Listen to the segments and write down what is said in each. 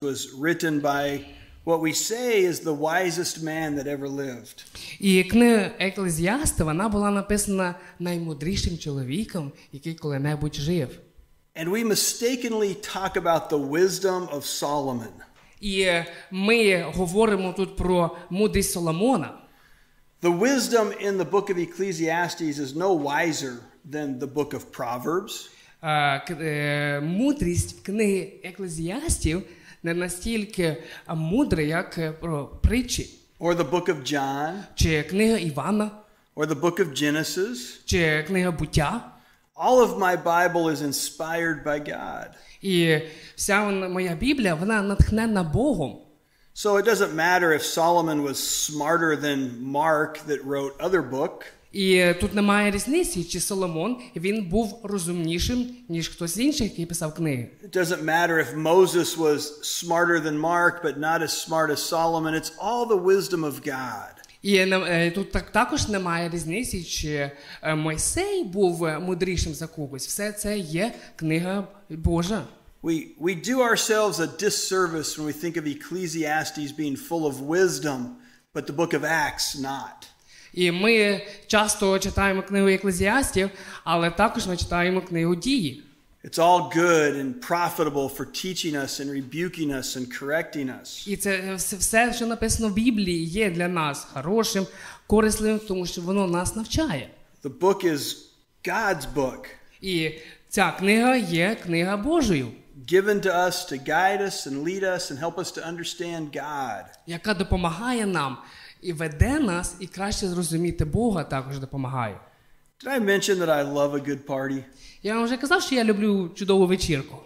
was written by what we say is the wisest man that ever lived. І книга Еклезіаста, вона була написана наймудрішим чоловіком, який коли-небудь жив. And we mistakenly talk about the wisdom of Solomon. І ми говоримо тут про мудрість Соломона. The wisdom in the book of Ecclesiastes is no wiser than the book of Proverbs. Мудрість книги Еклезіастів не настільки мудра, як про притчі. Or the book of John. Чи книга Івана. Or the book of Genesis. Чи книга Буття. All of my Bible is inspired by God. І вся моя Біблія, вона натхненна Богом. So it doesn't matter if Solomon was smarter than Mark that wrote other book. І тут немає різниці, чи Соломон, він був розумнішим, ніж хтось інший, який писав книги. It doesn't matter if Moses was smarter than Mark, but not as smart as Solomon. It's all the wisdom of God. І тут також немає різниці, чи Мойсей був мудрішим за когось. Все це є книга Божа. We do ourselves a disservice when we think of Ecclesiastes being full of wisdom, but the book of Acts not. І ми часто читаємо книгу Еклезіастів, але також ми читаємо книгу Дії. It's all good and profitable for teaching us and rebuking us and correcting us. І це все, що написано в Біблії, є для нас хорошим, корисним, тому що воно нас навчає. The book is God's book. І ця книга є книга Божою. Given to us to guide us and lead us and help us to understand God. Яка допомагає нам і веде нас, і краще зрозуміти Бога також допомагає. Did I mention that I love a good party? Я вам вже казав, що я люблю чудову вечірку.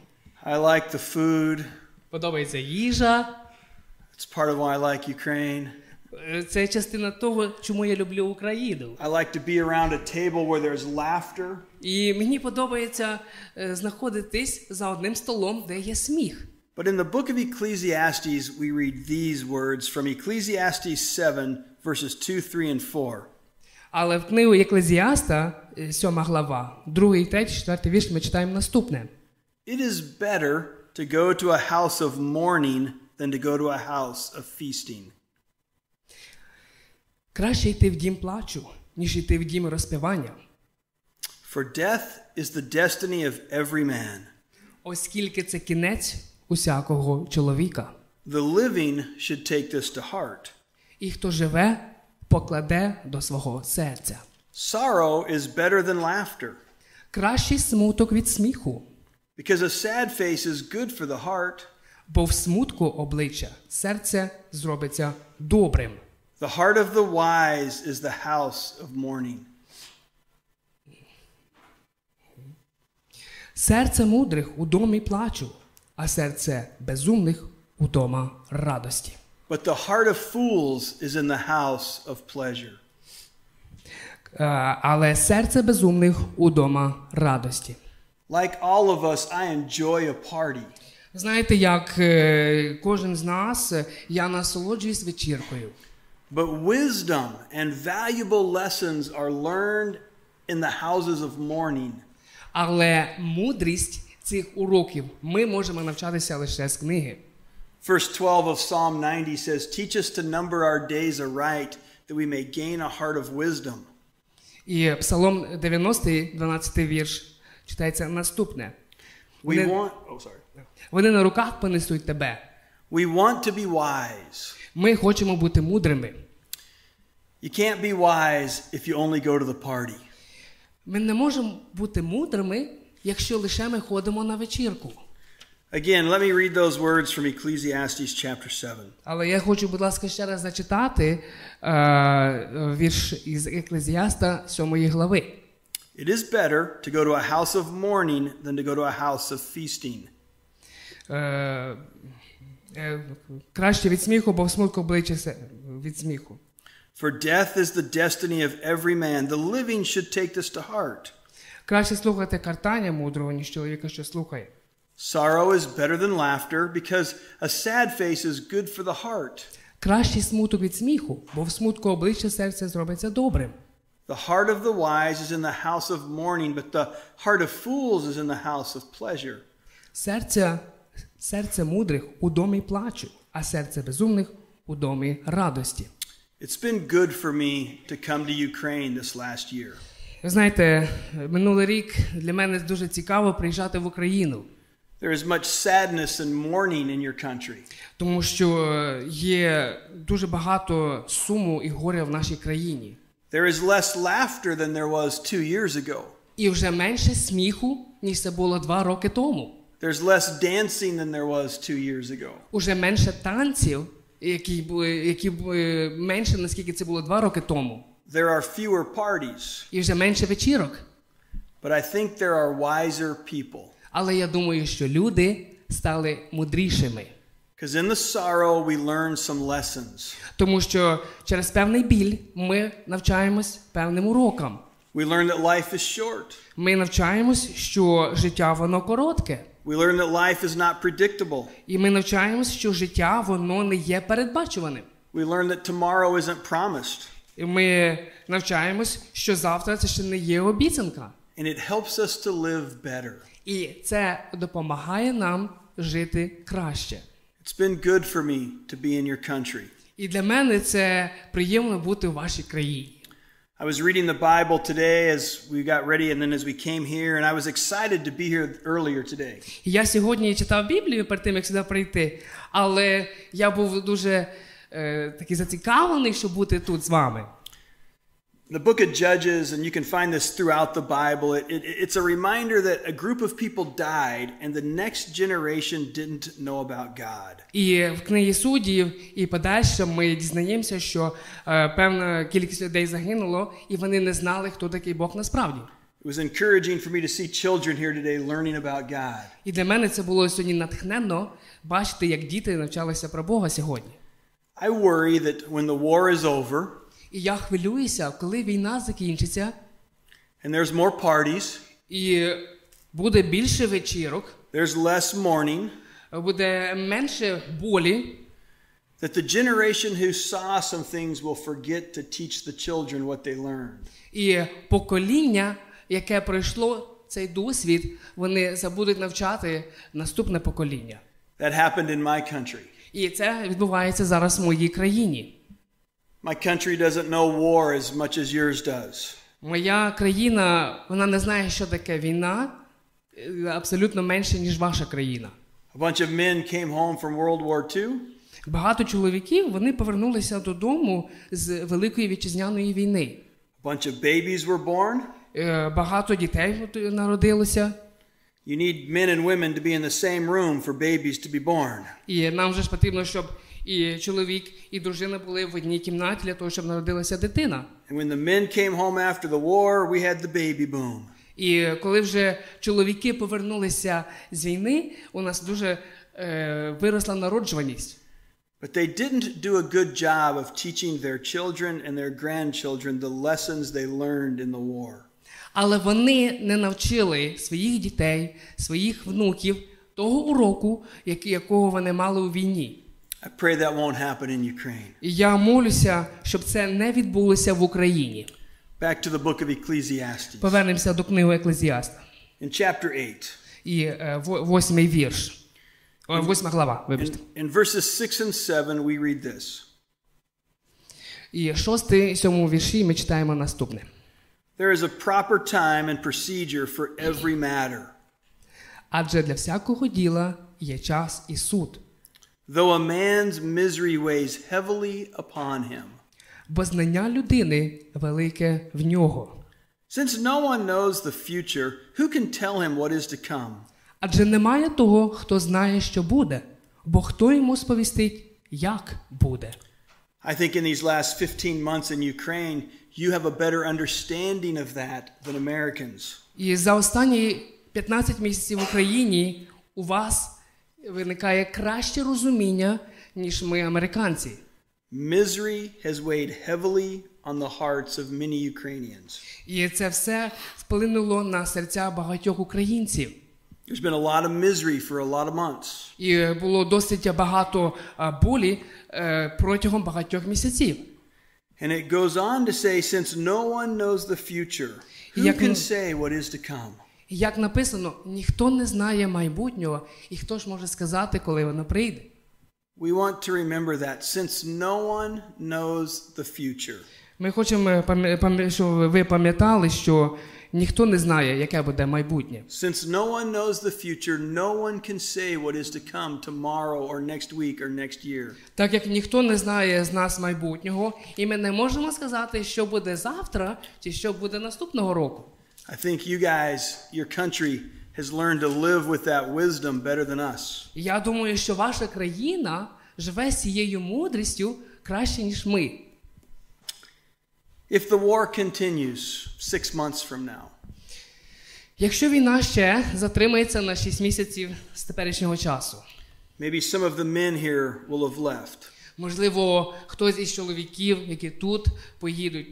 I like the food. Подобається їжа. It's part of why I like Ukraine. Це частина того, чому я люблю Україну. I like to be around a table where there's laughter. І мені подобається знаходитись за одним столом, де є сміх. But in the book of Ecclesiastes, we read these words from Ecclesiastes 7, verses 2, 3, and 4. Але в книгу Еклезіаста, 7 глава, 2, 3, 4 вірш, ми читаємо наступне. It is better to go to a house of mourning than to go to a house of feasting. Краще йти в дім плачу, ніж йти в дім розпівання. For death is the destiny of every man. Оскільки це кінець усякого чоловіка. The living should take this to heart. І хто живе, покладе до свого серця. Sorrow is better than laughter. Кращий смуток від сміху. Because a sad face is good for the heart. Бо в смутку обличчя серце зробиться добрим. The heart of the wise is the house of mourning. Серце мудрих у домі плачу, а серце безумних у дома радості. But the heart of fools is in the house of pleasure. Але серце безумних у дома радості. Like all of us, I enjoy a party. Знаєте, як кожен з нас, я насолоджуюсь вечіркою. But wisdom and valuable lessons are learned in the houses of mourning. Але мудрість цих уроків ми можемо навчатися лише з книги. Verse 12 of Psalm 90 says, "Teach us to number our days aright, that we may gain a heart of wisdom." І Псалом 90, 12 вірш читається наступне. Вони на руках понесуть тебе. We want to be wise. Ми хочемо бути мудрими. You can't be wise if you only go to the party. Ми не можемо бути мудрими, якщо лише ми ходимо на вечірку. Again, let me read those words from Ecclesiastes chapter 7. Але я хочу, будь ласка, ще раз зачитати вірш із Еклезіаста 7 глави. It is better to go to a house of mourning than to go to a house of feasting. Краще від сміху, бо в смутку обличчя від сміху. For death is the destiny of every man. The living should take this to heart. Краще слухати картання мудрого, ніж чоловіка, що слухає. Sorrow is better than laughter, because a sad face is good for the heart. Кращий смуток від сміху, бо в смутку обличчя серце зробиться добрим. The heart of the wise is in the house of mourning, but the heart of fools is in the house of pleasure. Серце Серце мудрих у домі плачу, а серце безумних у домі радості. It's been good for me to come to Ukraine this last year. Ви знаєте, минулий рік для мене дуже цікаво приїжджати в Україну. There is much sadness and mourning in your country. Тому що є дуже багато суму і горя в нашій країні. There is less laughter than there was 2 years ago. І вже менше сміху, ніж це було 2 роки тому. There's less dancing than there was 2 years ago. Уже менше танців, які менше, наскільки це було 2 роки тому. There are fewer parties. І вже менше вечірок. But I think there are wiser people. Але я думаю, що люди стали мудрішими. Because in the sorrow we learn some lessons. Тому що через певний біль ми навчаємось певним урокам. We learn that life is short. Ми навчаємось, що життя воно коротке. We learn that life is not predictable. І ми навчаємось, що життя воно не є передбачуваним. We learn that tomorrow isn't promised. І ми навчаємось, що завтра це ще не є обіцянка. And it helps us to live better. І це допомагає нам жити краще. It's been good for me to be in your country. І для мене це приємно бути в вашій країні. I was reading the Bible today as we got ready and then as we came here, and I was excited to be here earlier today. Я сьогодні читав Біблію перед тим, як сюди прийти, але я був дуже такий зацікавлений, щоб бути тут з вами. The book of Judges, and you can find this throughout the Bible, it's a reminder that a group of people died and the next generation didn't know about God. І в книгі Суддів і подальше ми дізнаємося, що певна кількість людей загинуло, і вони не знали, хто такий Бог насправді. It was encouraging for me to see children here today learning about God. І для мене це було сьогодні натхненно бачити, як діти навчалися про Бога сьогодні. I worry that when the war is over, І я хвилююся, коли війна закінчиться, and there's more parties, і буде більше вечірок, there's less mourning, буде менше болі, that the generation who saw some things will forget to teach the children what they learned. і покоління, яке пройшло цей досвід, вони забудуть навчати наступне покоління. That happened in my country. І це відбувається зараз в моїй країні. My country doesn't know war as much as yours does. Моя країна, вона не знає, що таке війна, абсолютно менше, ніж ваша країна. A bunch of men came home from World War II. Багато чоловіків, вони повернулися додому з Великої Вітчизняної війни. A bunch of babies were born. Багато дітей народилося. You need men and women to be in the same room for babies to be born. І нам вже ж потрібно, щоб і чоловік, і дружина були в одній кімнаті для того, щоб народилася дитина. And when the men came home after the war, we had the baby boom. І коли вже чоловіки повернулися з війни, у нас дуже виросла народжуваність. But they didn't do a good job of teaching their children and their grandchildren the lessons they learned in the war. Але вони не навчили своїх дітей, своїх внуків того уроку, якого вони мали у війні. I pray that won't happen in Ukraine. І я молюся, щоб це не відбулося в Україні. Back to the book of Ecclesiastes. Повернемося до книги Екклезіаста. In chapter 8. І 8-й вірш. 8 глава, вибачте. In verses 6 and 7 we read this. І 6 і 7 вірші ми читаємо наступне. There is a proper time and procedure for every matter. Адже для всякого діла є час і суд. Though a man's misery weighs heavily upon him. Бо знання людини велике в нього. Since no one knows the future, who can tell him what is to come? Адже немає того, хто знає, що буде, бо хто йому сповістить, як буде. I think in these last 15 months in Ukraine, you have a better understanding of that than Americans. І за останні 15 місяців в Україні у вас виникає краще розуміння, ніж ми, американці. Misery has weighed heavily on the hearts of many Ukrainians. І це все вплинуло на серця багатьох українців. There's been a lot of misery for a lot of months. І було досить багато болі протягом багатьох місяців. And it goes on to say, since no one knows the future, who can say what is to come? Як написано, ніхто не знає майбутнього, і хто ж може сказати, коли воно прийде. We want to remember that since no one knows the future. Ми хочемо, щоб ви пам'ятали, що ніхто не знає, яке буде майбутнє. Since no one knows the future, no one can say what is to come tomorrow or next week or next year. Так як ніхто не знає з нас майбутнього, і ми не можемо сказати, що буде завтра, чи що буде наступного року. I think you guys, your country has learned to live with that wisdom better than us. Я думаю, що ваша країна живе з цією мудрістю краще, ніж ми. If the war continues 6 months from now, Якщо війна ще затримається на 6 місяців з теперішнього часу, maybe some of the men here will have left. можливо, хтось із чоловіків, які тут, поїдуть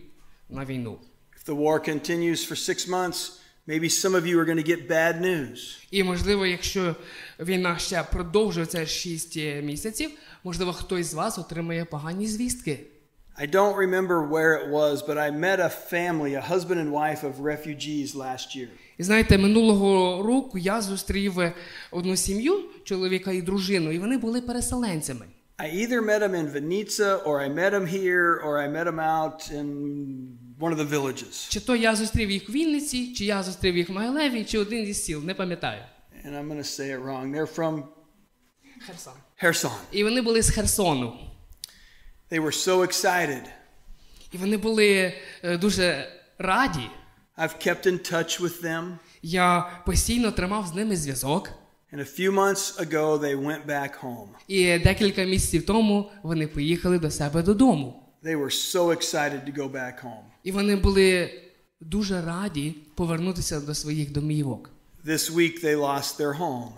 на війну. If the war continues for 6 months, maybe some of you are going to get bad news. І, можливо, якщо війна ще продовжується 6 місяців, можливо, хтось з вас отримає погані звістки. I don't remember where it was, but I met a family, a husband and wife of refugees last year. І знаєте, минулого року я зустрів одну сім'ю, чоловіка і дружину, і вони були переселенцями. I either met them in Vinica, or I met them here, or I met them out in one of the villages. Чи то я зустрів їх в Вінниці, чи я зустрів їх в Могилеві, чи один із сіл, не пам'ятаю. And I'm going to say it wrong. They're from Херсон. Kherson. І вони були з Херсону. They were so excited. І вони були дуже раді. I've kept in touch with them. Я постійно тримав з ними зв'язок. And a few months ago, they went back home. І декілька місяців тому вони поїхали до себе додому. They were so excited to go back home. І вони були дуже раді повернутися до своїх домівок. This week, they lost their home.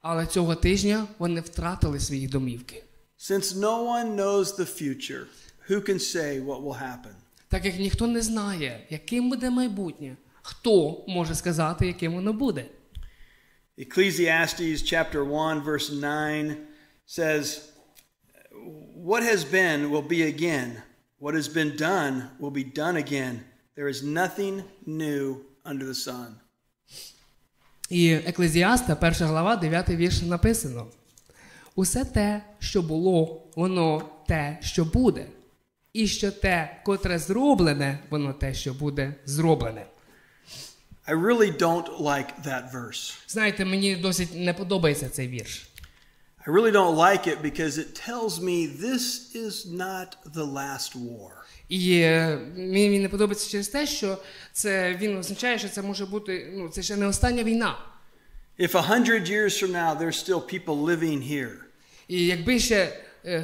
Але цього тижня вони втратили свої домівки. Since no one knows the future, who can say what will happen? Так як ніхто не знає, яким буде майбутнє, хто може сказати, яким воно буде? Ecclesiastes chapter 1 verse 9 says, "What has been will be again. What has been done will be done again. There is nothing new under the sun." І Еклезіаста, 1 глава, 9 вірш написано: «Усе те, що було, воно те, що буде. І що те, котре зроблене, воно те, що буде зроблене». I really don't like that verse. Знаєте, мені досить не подобається цей вірш. I really don't like it because it tells me this is not the last war. І мені не подобається через те, що він означає, що це може бути, це ще не остання війна. If 100 years from now there's still people living here. І якби ще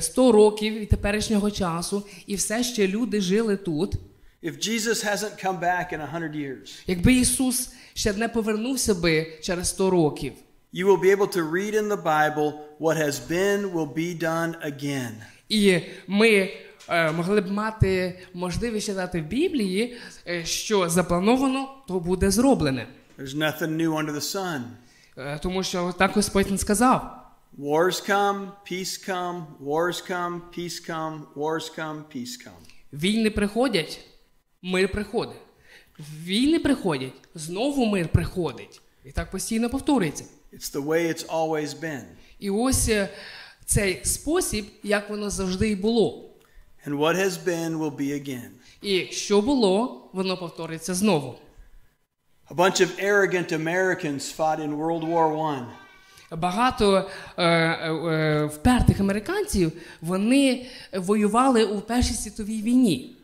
100 років від теперішнього часу, і все ще люди жили тут, If Jesus hasn't come back in 100 years. Якби Ісус ще не повернувся би через 100 років, You will be able to read in the Bible what has been will be done again. і ми могли б мати можливість читати в Біблії, що заплановано, то буде зроблене. There's nothing new under the sun. Тому що так Господь не сказав. Wars come, peace come, wars come, peace come, wars come, peace come. Війни приходять, мир приходить. Війни приходять, знову мир приходить. І так постійно повторюється. It's the way it's always been. І ось цей спосіб, як воно завжди і було. And what has been will be again. І що було, воно повториться знову. A bunch of arrogant Americans fought in World War I. Багато впертих американців, вони воювали у Першій світовій війні.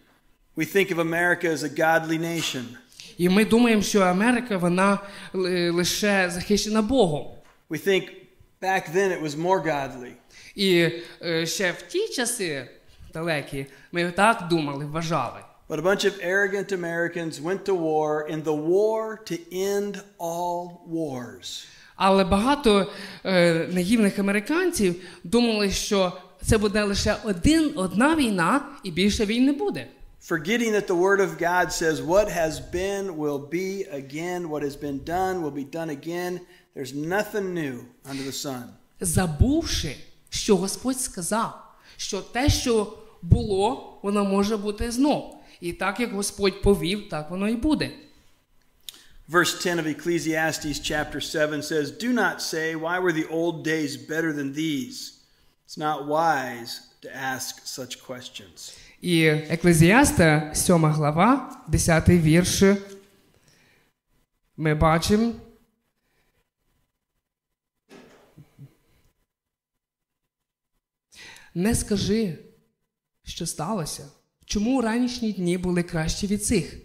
We think of America as a godly nation. І ми думаємо, що Америка, вона лише захищена Богом. We think back then it was more godly. І ще в ті часи далекі ми так думали, вважали. But a bunch of arrogant Americans went to war in the war to end all wars. Але багато наївних американців думали, що це буде лише одна війна і більше війн не буде. Forgetting that the word of God says what has been will be again, what has been done will be done again. There's nothing new under the sun. Забувши, що Господь сказав, що те, що було, воно може бути знов. І так, як Господь повів, так воно і буде. Verse 10 of Ecclesiastes chapter 7 says, "Do not say, why were the old days better than these? It's not wise to ask such questions." І Еклезіаста, 7 глава, 10 вірш, ми бачимо, не скажи, що сталося. Чому ранішні дні були кращі від цих?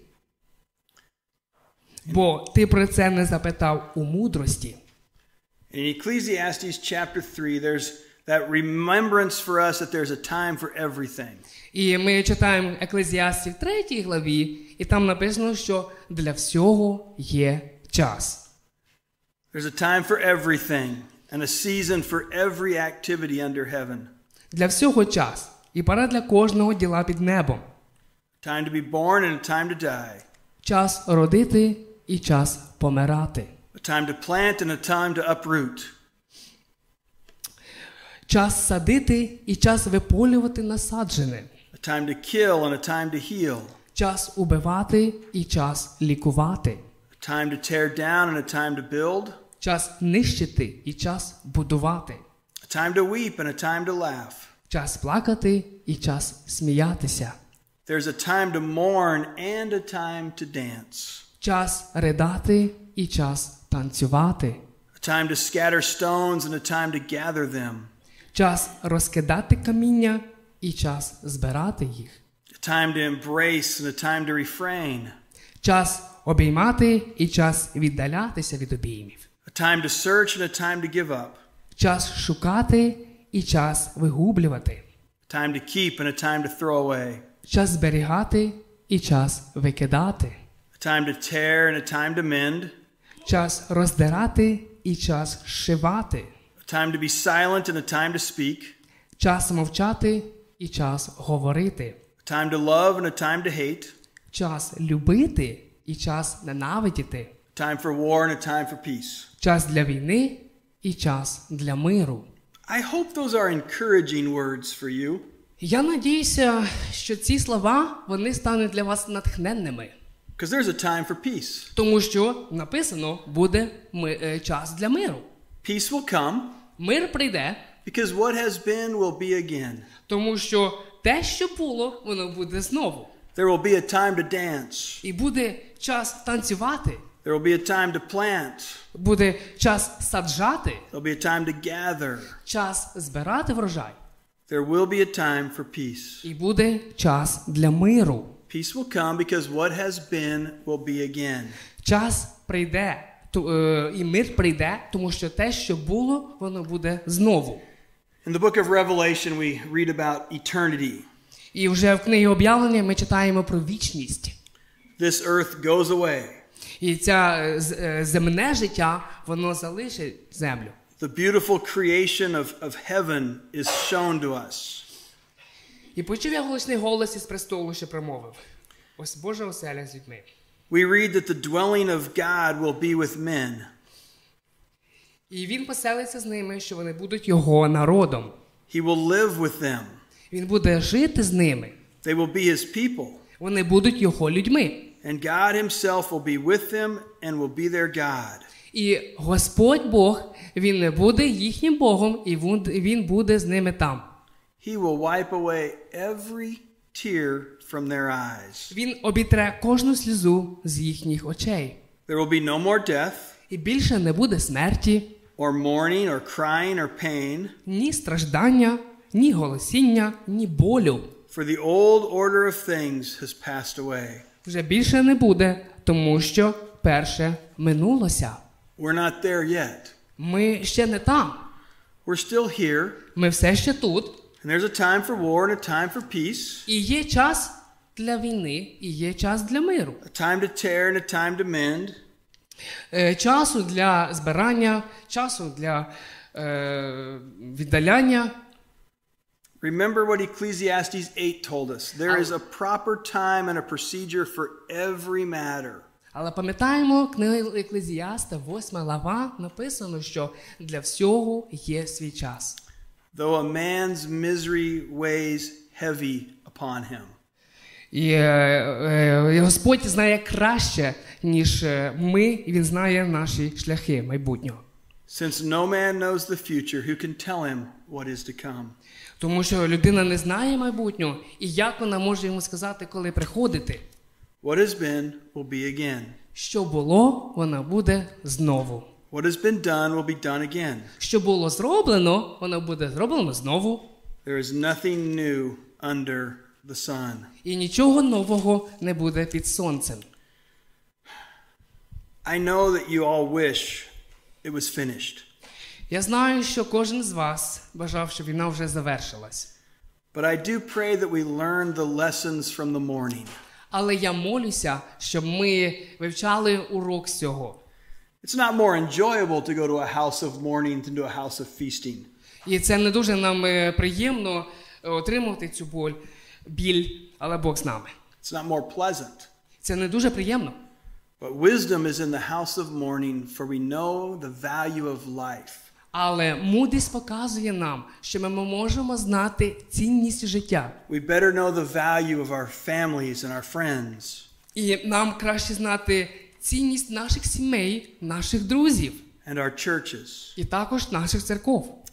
Бо ти про це не запитав у мудрості. In Ecclesiastes chapter 3, there's that remembrance for us that there's a time for everything. І ми читаємо Еклезіастів 3 главі, і там написано, що для всього є час. There's a time for everything and a season for every activity under heaven. Для всього час. І пора для кожного діла під небом. Time to be born and a time to die. Час родити і час помирати. A time to plant and a time to uproot. Час садити і час виполювати насаджене. A time to kill and a time to heal. Час убивати і час лікувати. A time to tear down and a time to build. Час нищити і час будувати. A time to weep and a time to laugh. Час плакати і час сміятися. There's a time to mourn and a time to dance. Час ридати і час танцювати. A time to scatter stones and a time to gather them. Час розкидати каміння і час збирати їх. A time to embrace and a time to refrain. Час обіймати і час віддалятися від обіймів. A time to search and a time to give up. Час шукати і час вигублювати. A time to keep and a time to throw away. Час зберігати і час викидати. A time to tear and a time to mend. Час роздирати і час зшивати. A time to be silent and a time to speak. Час мовчати і час говорити. A time to love and a time to hate. Час любити і час ненавидіти. A time for war and a time for peace. Час для війни і час для миру. I hope those are encouraging words for you. Я надіюся, що ці слова, вони стануть для вас натхненними. Because there's a time for peace. Тому що написано, буде час для миру. Peace will come. Мир прийде. Because what has been will be again. Тому що те, що було, воно буде знову. There will be a time to dance. І буде час танцювати. There will be a time to plant. Буде час саджати. There will be a time to gather. Час збирати врожай. There will be a time for peace. І буде час для миру. Peace will come because what has been will be again. Час прийде, і мир прийде, тому що те, що було, воно буде знову. In the book of Revelation we read about eternity. І вже в книгі об'явлення ми читаємо про вічність. This earth goes away. І це земне життя, воно залишить землю. The beautiful creation of heaven is shown to us. І почув я голосний голос із престолу, що промовив: ось Божа оселя з людьми. We read that the dwelling of God will be with men. І він поселиться з ними, що вони будуть його народом. He will live with them. Він буде жити з ними. They will be his people. Вони будуть його людьми. And God himself will be with them and will be their God. І Господь Бог, він не буде їхнім Богом, і він буде з ними там. He will wipe away every tear from their eyes. Він обітре кожну сльозу з їхніх очей. There will be no more death, І більше не буде смерті, or mourning, or crying, or pain. ні страждання, ні голосіння, ні болю. For the old order of things has passed away. Вже більше не буде, тому що перше минулося. We're not there yet. Ми ще не там. We're still here. Ми все ще тут. And there's a time for war and a time for peace. І є час для війни, і є час для миру. A time to tear and a time to mend. Часу для збирання, часу для віддаляння. Remember what Ecclesiastes 8 told us. There is a proper time and a procedure for every matter. Але пам'ятаємо, книга Еклезіаста, 8 глава, написано, що для всього є свій час. Though a man's misery weighs heavy upon him. І Господь знає краще, ніж ми, і Він знає наші шляхи майбутнього. Since no man knows the future, who can tell him what is to come? Тому що людина не знає майбутнього, і як вона може йому сказати, коли приходити? What has been will be again. Що було, воно буде знову. What has been done will be done again. Що було зроблено, воно буде зроблено знову. There is nothing new under the sun. І нічого нового не буде під сонцем. I know that you all wish it was finished. Я знаю, що кожен з вас бажав, щоб війна вже завершилась. But I do pray that we learn the lessons from the morning. Але я молюся, щоб ми вивчали урок з цього. It's not more enjoyable to go to a house of mourning than to a house of feasting. І це не дуже нам приємно отримувати цю біль, але Бог з нами. It's not more pleasant. Це не дуже приємно. But wisdom is in the house of mourning, for we know the value of life. Але мудрість показує нам, що ми можемо знати цінність життя. We better know the value of our families and our friends. І нам краще знати цінність наших сімей, наших друзів. And our churches. І також наших церков.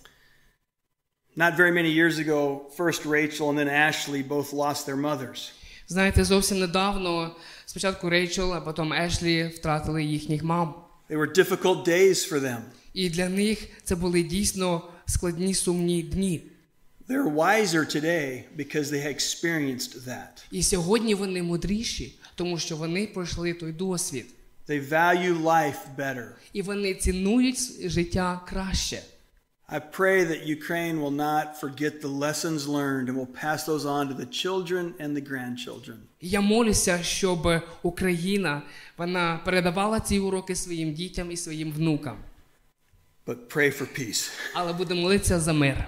Not very many years ago, first Rachel and then Ashley both lost their mothers. Знаєте, зовсім недавно спочатку Рейчел, а потім Ешлі втратили їхніх мам. They were difficult days for them. І для них це були дійсно складні, сумні дні. They're wiser today because they have experienced that. І сьогодні вони мудріші, тому що вони пройшли той досвід. They value life better. І вони цінують життя краще. I pray that Ukraine will not forget the lessons learned and will pass those on to the children and the grandchildren. Я молюся, щоб Україна, вона передавала ці уроки своїм дітям і своїм внукам. But pray for peace. Але будемо молитися за мир.